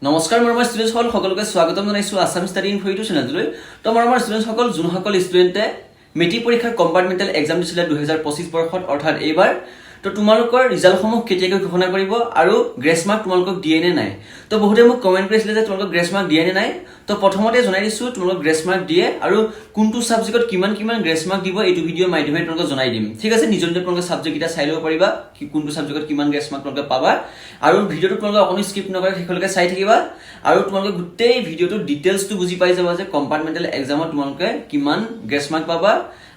নমস্কাৰ মৰমৰ ষ্টুডেণ্টছ সকলোকে স্বাগতম জনাইছো আসাম ষ্টাডি ইনফো ইউটিউব চেনেললৈ। তো মৰমৰ ষ্টুডেণ্টছ যোনসকল ষ্টুডেণ্টে মেট্ৰিক পৰীক্ষাৰ কম্পাৰ্টমেণ্টেল এক্সাম দিছিলে 2025 বৰ্ষত অৰ্থাৎ এইবাৰ, তো তোমালোকৰ ৰিজাল্টসমূহ কেতিয়াকৈ ঘোষণা কৰিব আৰু গ্ৰেছ মাৰ্ক তোমালোকক দিয়ে নে নাই। তো বহুতে মোক কমেণ্ট কৰিছিলে যে তোমালোকক গ্ৰেছ মাৰ্ক দিয়ে নে নাই। তো প্ৰথমতে জনাই দিছোঁ তোমালোকক গ্ৰেছ মাৰ্ক দিয়ে আৰু কোনটো ছাবজেক্টত কিমান গ্ৰেছ মাৰ্ক দিব এইটো ভিডিঅ'ৰ মাধ্যমেৰে তোমালোকক জনাই দিম। ঠিক আছে, নিজৰ তোমালোকে ছাবজেক্টকেইটা চাই ল'ব পাৰিবা কোনটো ছাবজেক্টত কিমান গ্ৰেছ মাৰ্ক তোমালোকে পাবা। আৰু ভিডিঅ'টো তোমালোকে অকণো স্কিপ নকৰে শেষলৈকে চাই থাকিবা আৰু তোমালোকে গোটেই ভিডিঅ'টোৰ ডিটেইলছটো বুজি পাই যাবা যে কম্পাৰ্টমেণ্টেল এক্সামত তোমালোকে কিমান গ্ৰেছ মাৰ্ক পাবা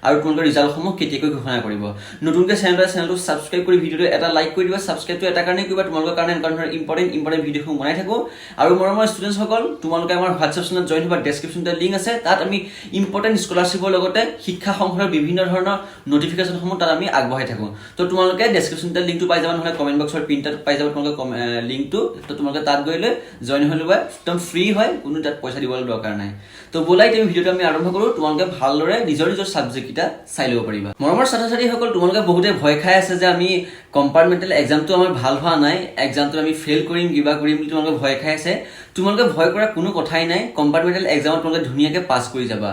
আৰু তোমালোকৰ ৰিজাল্টসমূহ কেতিয়াকৈ ঘোষণা কৰিব। নতুনকৈ চেনেলটো ছাবস্ক্ৰাইব কৰি ভিডিঅ'টো এটা লাইক কৰি দিবা। ছাবস্ক্ৰাইবটো এটা কাৰণেই কৰিবা, তোমালোকৰ কাৰণে এনেকুৱা ধৰণৰ ইম্পৰ্টেণ্ট ভিডিঅ'সমূহ বনাই থাকোঁ। আৰু মৰমৰ ষ্টুডেণ্টসকল তোমালোকে আমাৰ হোৱাটছএপ চেনেলত জইন হ'বা, ডেছক্ৰিপশ্যনতে লিংক আছে। তাত আমি ইম্পৰ্টেণ্ট স্কলাৰশ্বিপৰ লগতে শিক্ষা সংসদৰ বিভিন্ন ধৰণৰ নটিফিকেশ্যনসমূহ তাত আমি আগবঢ়াই থাকোঁ। তো তোমালোকে ডেছক্ৰিপশ্যনতে লিংকটো পাই যাবা, নহ'লে কমেণ্ট বক্সৰ প্ৰিণ্টত পাই যাবা তোমালোকে লিংকটো। তো তোমালোকে তাত গৈ লৈ জইন হৈ ল'বা, একদম ফ্ৰী হয়, কোনো তাত পইচা দিবলৈ দৰকাৰ নাই। তো ব'লাই তুমি ভিডিঅ'টো আমি আৰম্ভ কৰোঁ। তোমালোকে ভালদৰে নিজৰ ছাবজেক্টকেইটা চাই ল'ব পাৰিবা। মৰমৰ ছাত্ৰ ছাত্ৰীসকল তোমালোকে বহুতে ভয় খাই আছে যে আমি কম্পাৰ্টমেণ্টেল এক্সামটো আমাৰ ভাল হোৱা নাই, এক্সামটো আমি ফেইল কৰিম কিবা কৰিম বুলি তোমালোকে ভয় খাই আছে। তোমালোকে ভয় কৰা কোনো কথাই নাই, কম্পাৰ্টমেণ্টেল এক্সামত তোমালোকে ধুনীয়াকৈ পাছ কৰি যাবা।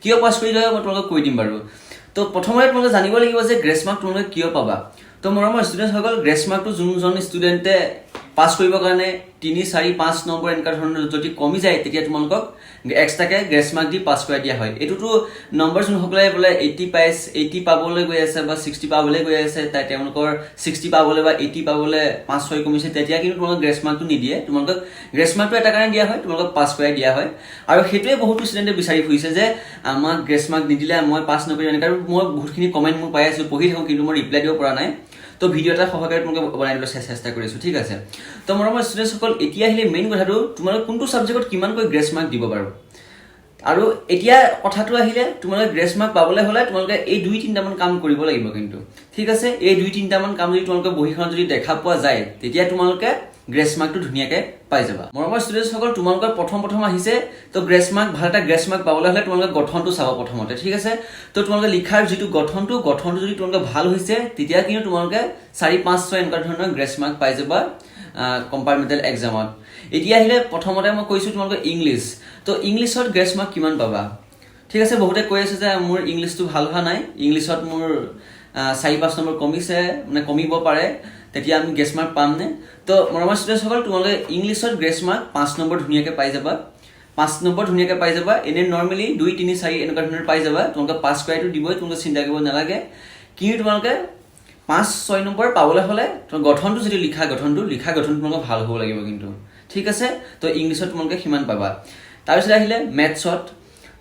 কিয় পাছ কৰি যাবা মই তোমালোকক কৈ দিম বাৰু। তো প্ৰথমতে তোমালোকে জানিব লাগিব যে গ্ৰেছ মাৰ্ক তোমালোকে কিয় পাবা। তো মৰমৰ ষ্টুডেণ্টসকল গ্ৰেছ মাৰ্কটো যোনজন ষ্টুডেণ্টে পাছ কৰিবৰ কাৰণে 3, 4, 5 নম্বৰ এনেকুৱা ধৰণৰ যদি কমি যায় তেতিয়া তোমালোকক এক্সট্ৰাকৈ গ্ৰেছ মাৰ্ক দি পাছ কৰাই দিয়া হয়। এইটোতো নম্বৰ যোনসকলে বোলে 80 পাবলৈ গৈ আছে বা 60 পাবলৈ গৈ আছে, তেওঁলোকৰ 60 পাবলৈ বা 80 পাবলৈ 5-6 কমিছে, তেতিয়া কিন্তু তোমালোকক গ্ৰেছ মাৰ্কটো নিদিয়ে। তোমালোকক গ্ৰেছ মাৰ্কটো এটা কাৰণে দিয়া হয়, তোমালোকক পাছ কৰাই দিয়া হয়। আৰু সেইটোৱে বহুতো ষ্টুডেণ্টে বিচাৰি ফুৰিছে যে আমাক গ্ৰেছ মাৰ্ক নিদিলে মই পাছ নকৰিম এনেকৈ। আৰু মই বহুতখিনি কমেণ্ট মোৰ পাই আছোঁ, পঢ়ি থাকোঁ, কিন্তু মই ৰিপ্লাই দিব পৰা নাই। তো ভিডিঅ' এটা সহকাৰে তোমালোকে বনাই দিবলৈ চেষ্টা কৰিছোঁ। ঠিক আছে, তো মৰমৰ ষ্টুডেণ্টসকল এতিয়া আহিলে মেইন কথাটো তোমালোকে কোনটো ছাবজেক্টত কিমানকৈ গ্ৰেছ মাৰ্ক দিব পাৰোঁ। আৰু এতিয়া কথাটো আহিলে তোমালোকে গ্ৰেছ মাৰ্ক পাবলৈ হ'লে তোমালোকে এই 2-3টামান কাম কৰিব লাগিব কিন্তু। ঠিক আছে, এই 2-3টামান কাম যদি তোমালোকে বহীখনত যদি দেখা পোৱা যায় তেতিয়া তোমালোকে গ্ৰেছ মাৰ্কটো ধুনীয়াকৈ পাই যাবা। মৰমৰ ষ্টুডেণ্টসকল তোমালোকৰ প্ৰথম আহিছে, তো গ্ৰেছ মাৰ্ক ভাল এটা গ্ৰেছ মাৰ্ক পাবলৈ হ'লে তোমালোকে গঠনটো চাব প্ৰথমতে। ঠিক আছে, তো তোমালোকে লিখাৰ যিটো গঠনটো যদি তোমালোকে ভাল হৈছে তেতিয়া কিন্তু তোমালোকে 4, 5, 6 এনেকুৱা ধৰণৰ গ্ৰেছ মাৰ্ক পাই যাবা কম্পাৰ্টমেণ্টেল এক্সামত। এতিয়া আহিলে প্ৰথমতে মই কৈছোঁ তোমালোকে ইংলিছ। তো ইংলিছত গ্ৰেছ মাৰ্ক কিমান পাবা। ঠিক আছে, বহুতে কৈ আছে যে মোৰ ইংলিছটো ভাল হোৱা নাই, ইংলিছত মোৰ 4-5 নম্বৰ কমিছে, মানে কমিব পাৰে, তেতিয়া আমি গ্ৰেছ মাৰ্ক পামনে। তো মৰমৰ ষ্টুডেণ্টসকল তোমালোকে ইংলিছত গ্ৰেছ মাৰ্ক 5 নম্বৰ ধুনীয়াকৈ পাই যাবা। 5 নম্বৰ ধুনীয়াকৈ পাই যাবা। এনেই নৰ্মেলি 2, 3, 4 এনেকুৱা ধৰণৰ পাই যাবা। তোমালোকে পাছ কৰাইটো দিবই, তোমালোকে চিন্তা কৰিব নালাগে। কিন্তু তোমালোকে 5-6 নম্বৰ পাবলৈ হ'লে গঠনটো যিটো লিখা গঠনটো তোমালোকে ভাল হ'ব লাগিব কিন্তু। ঠিক আছে, তো ইংলিছত তোমালোকে সিমান পাবা। তাৰপিছত আহিলে মেথছত।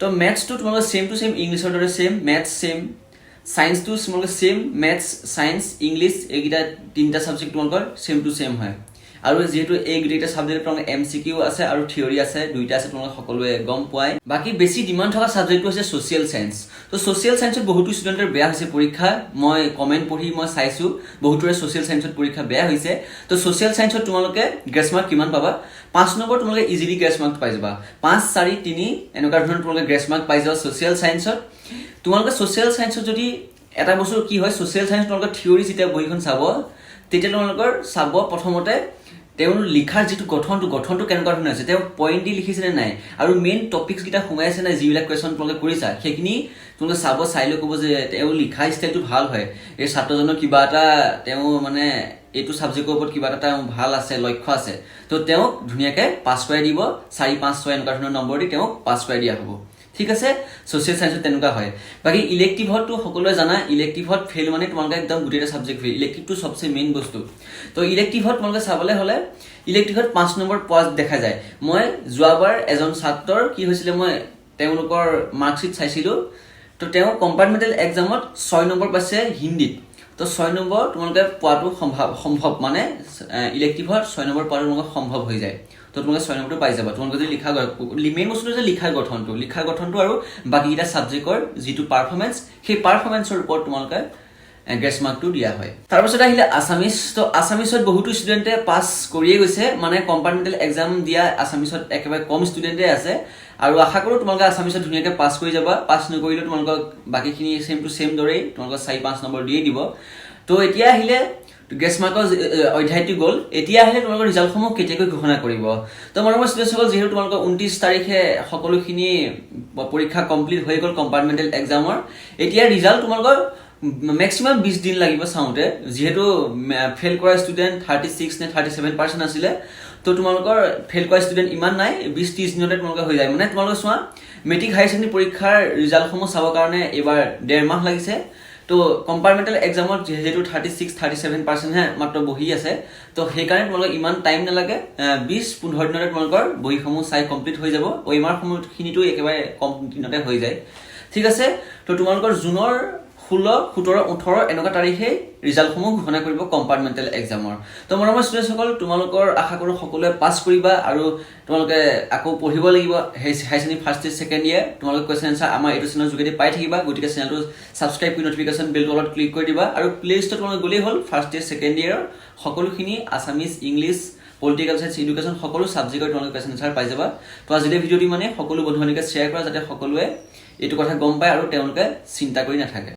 তো মেথছটো তোমালোকে ছেম টু ছেম ইংলিছৰ দৰে ছেম, মেথছ ছেম, ছায়েন্সটো তোমালোকে ছেম, মেথছ, ছায়েন্স, ইংলিছ এইকেইটা 3টা ছাবজেক্ট তোমালোকৰ ছেম টু ছেম হয়। আৰু যিহেতু এই গোটেইকেইটা ছাবজেক্ট তোমালোকৰ MCQ আছে আৰু থিয়ৰী আছে, 2টা আছে, তোমালোকে সকলোৱে গম পোৱাই। বাকী বেছি ডিমাণ্ড থকা ছাবজেক্টটো হৈছে ছ'চিয়েল ছায়েন্স। তো ছ'চিয়েল ছায়েন্সত বহুতো ষ্টুডেণ্টৰ বেয়া হৈছে পৰীক্ষা, মই কমেণ্ট পঢ়ি মই চাইছোঁ বহুতৰে ছ'চিয়েল ছায়েন্সত পৰীক্ষা বেয়া হৈছে। তো ছ'চিয়েল ছায়েন্সত তোমালোকে গ্ৰেছ মাৰ্ক কিমান পাবা। 5 নম্বৰ তোমালোকে ইজিলি গ্ৰেছ মাৰ্ক পাই যাবা। 5, 4, 3 এনেকুৱা ধৰণৰ তোমালোকে গ্ৰেছ মাৰ্ক পাই যাবা ছ'চিয়েল ছায়েন্সত। তোমালোকে ছ'চিয়েল ছায়েন্সত যদি এটা বস্তু কি হয়, ছ'চিয়েল ছায়েন্স তোমালোকৰ থিয়ৰী যেতিয়া বহীখন চাব তেতিয়া তোমালোকৰ চাব প্ৰথমতে তেওঁৰ লিখাৰ যিটো গঠনটো কেনেকুৱা ধৰণৰ আছে, তেওঁ পইণ্ট দি লিখিছেনে নাই, আৰু মেইন টপিকছকেইটা সোমাই আছে নাই, যিবিলাক কুৱেশ্যন তোমালোকে কৰিছা সেইখিনি তোমালোকে চাই লৈ ক'ব যে তেওঁ লিখা ষ্টাইলটো ভাল হয়, এই ছাত্ৰজনৰ কিবা এটা তেওঁ মানে এইটো ছাবজেক্টৰ ওপৰত কিবা এটা তেওঁ ভাল আছে, লক্ষ্য আছে, তো তেওঁক ধুনীয়াকৈ পাছ কৰাই দিব। 4, 5, 6 এনেকুৱা ধৰণৰ নম্বৰ দি তেওঁক পাছ কৰাই দিয়া হ'ব। ঠিক আছে, ছ'চিয়েল ছায়েন্সত তেনেকুৱা হয়। বাকী ইলেক্টিভতটো সকলোৱে জানা, ইলেক্টিভত ফেইল মানে তোমালোকে একদম গোটেইটা ছাবজেক্ট ফেইল। ইলেক্টিভটো চবচে মেইন বস্তু। তো ইলেক্টিভত তোমালোকে চাবলৈ হ'লে ইলেক্টিভত 5 নম্বৰ পোৱা দেখা যায়। মই যোৱাবাৰ এজন ছাত্ৰৰ কি হৈছিলে, মই তেওঁলোকৰ মাৰ্কশ্বিট চাইছিলোঁ। তো তেওঁ কম্পাৰ্টমেণ্টেল এক্সামত 6 নম্বৰ পাইছে হিন্দীত। তো 6 নম্বৰ তোমালোকে পোৱাটো সম্ভৱ, মানে ইলেক্টিভত 6 নম্বৰ পোৱাটো তোমালোকে সম্ভৱ হৈ যায়। তো তোমালোকে 6 নম্বৰটো পাই যাবা। তোমালোকে যদি মেইন বস্তুটো যে লিখাৰ গঠনটো আৰু বাকীকেইটা ছাবজেক্টৰ যিটো পাৰফৰ্মেঞ্চ, সেই পাৰফৰ্মেঞ্চৰ ওপৰত তোমালোকে গ্ৰেছ মাৰ্কটো দিয়া হয়। তাৰপিছত আহিলে আছামিছ। তো আছামিছত বহুতো ষ্টুডেণ্টে পাছ কৰিয়ে গৈছে, মানে কম্পাৰ্টমেণ্টেল এক্সাম দিয়া আছামিছত একেবাৰে কম ষ্টুডেণ্টে আছে। আৰু আশা কৰোঁ তোমালোকে আছামিছত ধুনীয়াকৈ পাছ কৰি যাবা। পাছ নকৰিলেও তোমালোকক বাকীখিনি ছেম টু ছেম দৰেই তোমালোকক 4, 5 নম্বৰ দিয়ে দিব। তো এতিয়া আহিলে গ্ৰেছ মাৰ্কৰ অধ্যায়টো গ'ল এতিয়া আহিলে তোমালোকৰ ৰিজাল্টসমূহ কেতিয়াকৈ ঘোষণা কৰিব তো মৰমৰ ষ্টুডেণ্টসকল যিহেতু তোমালোকৰ 29 তাৰিখে সকলোখিনি পৰীক্ষা কমপ্লিট হৈ গ'ল কম্পাৰ্টমেণ্টেল এক্সামৰ এতিয়া ৰিজাল্ট তোমালোকৰ মেক্সিমাম 20 দিন লাগিব চাওঁতে যিহেতু ফেল কৰা ষ্টুডেণ্ট 36 নে 37% আছিলে তো তোমালোকৰ ফেল কৰা ষ্টুডেণ্ট ইমান নাই 20-30 দিনতে তোমালোকৰ হৈ যায় মানে তোমালোকে চোৱা মেট্ৰিক হাই ছেকেণ্ডাৰী পৰীক্ষাৰ ৰিজাল্টসমূহ চাবৰ কাৰণে এবাৰ 1.5 মাহ লাগিছে তো কম্পাৰ্টমেণ্টেল এক্সামত যেহেতু 36-37% হে মাত্ৰ বহি আছে তো সেইকাৰণে তোমালোকৰ ইমান টাইম নালাগে 20-15 দিনতে তোমালোকৰ বহিসমূহ চাই কমপ্লিট হৈ যাব OMR সমূহখিনিতো একেবাৰে কম দিনতে হৈ যায় ঠিক আছে তো তোমালোকৰ জুনৰ 16, 17, 18 এনেকুৱা তাৰিখে ৰিজাল্টসমূহ ঘোষণা কৰিব কম্পাৰ্টমেণ্টেল এক্সামৰ তো মৰমৰ ষ্টুডেণ্টসকল তোমালোকৰ আশা কৰোঁ সকলোৱে পাছ কৰিবা আৰু তোমালোকে আকৌ পঢ়িব লাগিব high secondary first year second year তোমালোকে কুৱেশ্যন আনসাৰ আমাৰ এইটো চেনেলৰ যোগেদি পাই থাকিবা গতিকে চেনেলটো ছাবস্ক্ৰাইব কৰি নটিফিকেশ্যন বেলটো অলপ ক্লিক কৰি দিবা আৰু প্লে ষ্ট'ৰত তোমালোকে গ'লেই হ'ল ফাৰ্ষ্ট ইয়াৰ ছেকেণ্ড ইয়াৰৰ সকলোখিনি Assamese English political science education সকলো ছাবজেক্টৰ তোমালোকে কুৱেশ্যন আনসাৰ পাই যাবা তো আজিৰ ভিডিঅ'টি মানে সকলো বন্ধু বান্ধৱীক শ্বেয়াৰ কৰা যাতে সকলোৱে এইটো কথা গম পায় আৰু তেওঁলোকে চিন্তা কৰি নাথাকে